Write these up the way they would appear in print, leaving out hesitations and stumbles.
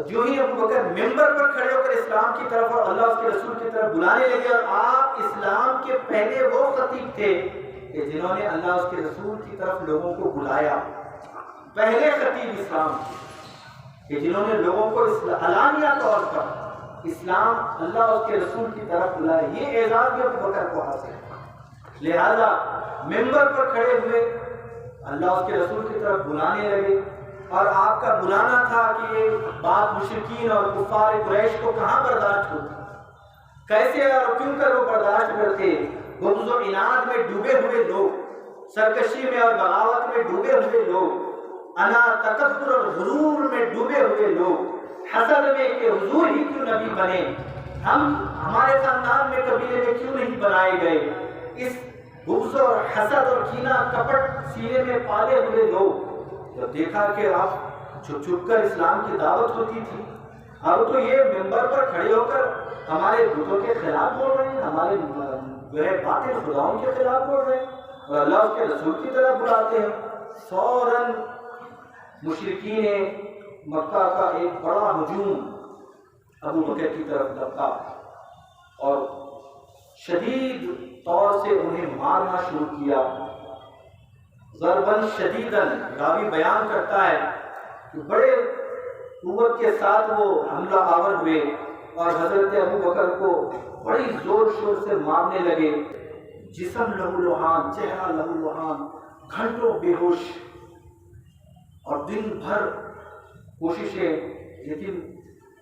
جو ہی ابو بکر ممبر پر کھڑے ہو کر اسلام کی طرف اور اللہ اس کے رسول کی طرف بلانے لگے، اور آپ اسلام کے پہلے وہ خطیب تھے کہ جنہوں نے اللہ اس کے رسول کی طرف لوگوں کو بلایا، پہلے خطیب اسلام کہ جنہوں نے لوگوں کو علانیہ طور پر اسلام اللہ اس کے رسول کی طرف بلایا، یہ اعزاز بھی ابو بکر کو حاصل ہے۔ لہذا ممبر پر کھڑے ہوئے اللہ اس کے رسول کی طرف بلانے لگے، اور آپ کا بلانا تھا کہ یہ بات مشرکین اور کفار قریش کو کہاں برداشت ہوتی، کیسے اور کیوں کر وہ برداشت کرتے؟ بغض و عناد میں ڈوبے ہوئے لوگ، سرکشی میں اور بغاوت میں ڈوبے ہوئے لوگ، انا تکبر اور غرور میں ڈوبے ہوئے لوگ، حسد میں کہ حضور ہی کیوں نبی بنے، ہمارے خاندان میں قبیلے میں کیوں نہیں بنائے گئے، اس بغض اور حسد اور کینہ کپٹ سینے میں پالے ہوئے لوگ جب دیکھا کہ آپ چھپ چھپ کر اسلام کی دعوت ہوتی تھی، اب تو یہ ممبر پر کھڑے ہو کر ہمارے بتوں کے خلاف بول رہے ہیں، ہمارے جو ہے باطل خداؤں کے خلاف بول رہے ہیں اور اللہ اس کے رسول کی طرف بلاتے ہیں۔ فوراً مشرکین مکہ کا ایک بڑا ہجوم ابو بکر کی طرف لپکا اور شدید طور سے انہیں مارنا شروع کیا، ضرباً شدیداً۔ راوی بیان کرتا ہے کہ بڑے قوت کے ساتھ وہ حملہ آور ہوئے اور حضرت ابو بکر کو بڑی زور شور سے مارنے لگے، جسم لہو لہان، چہرہ لہو لہان، گھنٹوں بے ہوش، اور دن بھر کوششیں، لیکن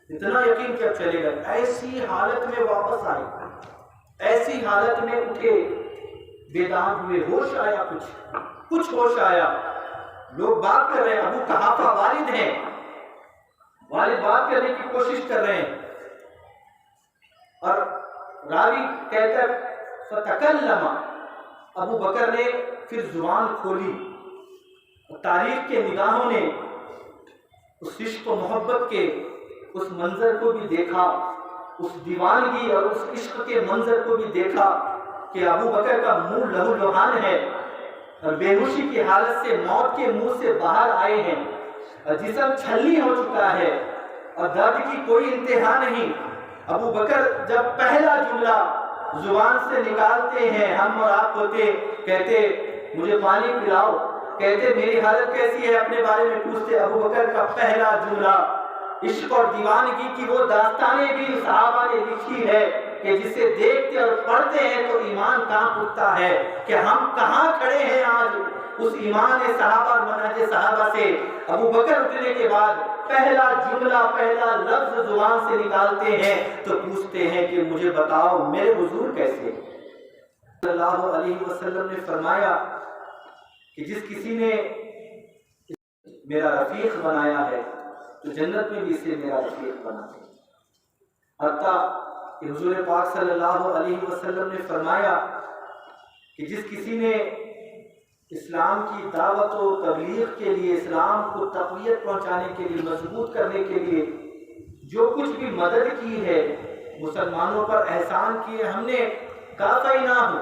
اتنا یقین کیا چلے گا، ایسی حالت میں واپس آئے، ایسی حالت میں اٹھے، بیدار ہوئے، ہوش آیا، کچھ ہوش آیا۔ لوگ بات کر رہے ہیں، ابو قحافہ والد ہیں، والد بات کرنے کی کوشش کر رہے ہیں، اور راوی کہتا ہے فتکلم، ابو بکر نے پھر زبان کھولی، تاریخ کے نگاہوں نے اس عشق و محبت کے اس منظر کو بھی دیکھا، اس دیوانگی اور اس عشق کے منظر کو بھی دیکھا کہ ابو بکر کا منہ لہو لہان ہے اور بے ہوشی کی حالت سے موت کے منہ سے باہر آئے ہیں، اور جسم چھلنی ہو چکا ہے اور درد کی کوئی انتہا نہیں۔ ابو بکر جب پہلا جملہ زبان سے نکالتے ہیں، ہم اور آپ ہوتے، کہتے مجھے پانی پلاؤ، کہتے میری حالت کیسی ہے، اپنے بارے میں پوچھتے، ابو بکر کا پہلا جملہ عشق اور دیوانگی کی وہ داستانیں بھی صحابہ نے لکھی ہے کہ جسے دیکھتے اور پڑھتے ہیں تو ایمان کانپ اٹھتا ہے کہ ہم کہاں کھڑے ہیں آج اس ایمان صحابہ اور منہج صحابہ سے۔ ابو بکر اٹھنے کے بعد پہلا جملہ، پہلا لفظ زبان سے نکالتے ہیں تو پوچھتے ہیں کہ مجھے بتاؤ میرے حضور کیسے۔ صلی اللہ علیہ وسلم نے فرمایا کہ جس کسی نے میرا رفیق بنایا ہے تو جنت میں بھی اسے میرا رفیق بنا دے۔ حتیٰ کہ حضور پاک صلی اللہ علیہ وسلم نے فرمایا کہ جس کسی نے اسلام کی دعوت و تبلیغ کے لیے، اسلام کو تقویت پہنچانے کے لیے، مضبوط کرنے کے لیے جو کچھ بھی مدد کی ہے، مسلمانوں پر احسان کیے، ہم نے کافیناہ،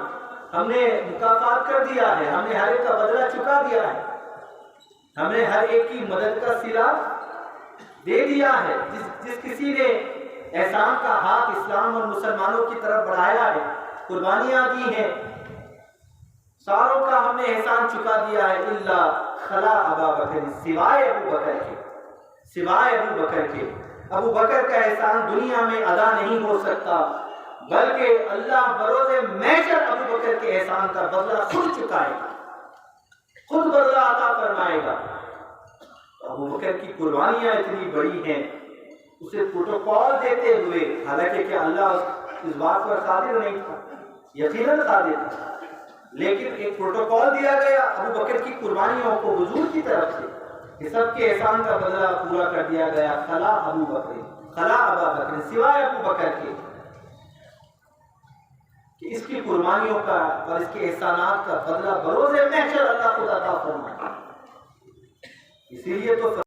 ہم نے مکافات کر دیا ہے، ہم نے ہر ایک کا بدلہ چکا دیا ہے، ہم نے ہر ایک کی مدد کا صلہ دے دیا ہے۔ جس کسی نے احسان کا ہاتھ اسلام اور مسلمانوں کی طرف بڑھایا ہے، قربانیاں دی ہیں، ساروں کا ہم نے احسان چکا دیا ہے، الا خلا ابا بکر، سوائے ابو بکر کے، سوائے ابو بکر کے۔ ابو بکر کا احسان دنیا میں ادا نہیں ہو سکتا، بلکہ اللہ بروز محشر ابو بکر کے احسان کا بدلہ خود چکائے گا، خود بدلہ عطا فرمائے گا۔ ابو بکر کی قربانیاں اتنی بڑی ہیں، اسے پروٹوکول دیتے ہوئے، حالانکہ کہ اللہ اس بات پر قادر نہیں تھا، یقیناً قادر تھا، لیکن ایک پروٹوکول دیا گیا ابو بکر کی قربانیوں کو حضور کی طرف سے کہ سب کے احسان کا بدلہ پورا کر دیا گیا۔ خلا ابو بکر، خلا ابا بکر، سوائے ابو بکر کے، کہ اس کی قربانیوں کا اور اس کے احسانات کا بدلہ بروز محشر اللہ خود عطا فرمائے۔ اسی لیے تو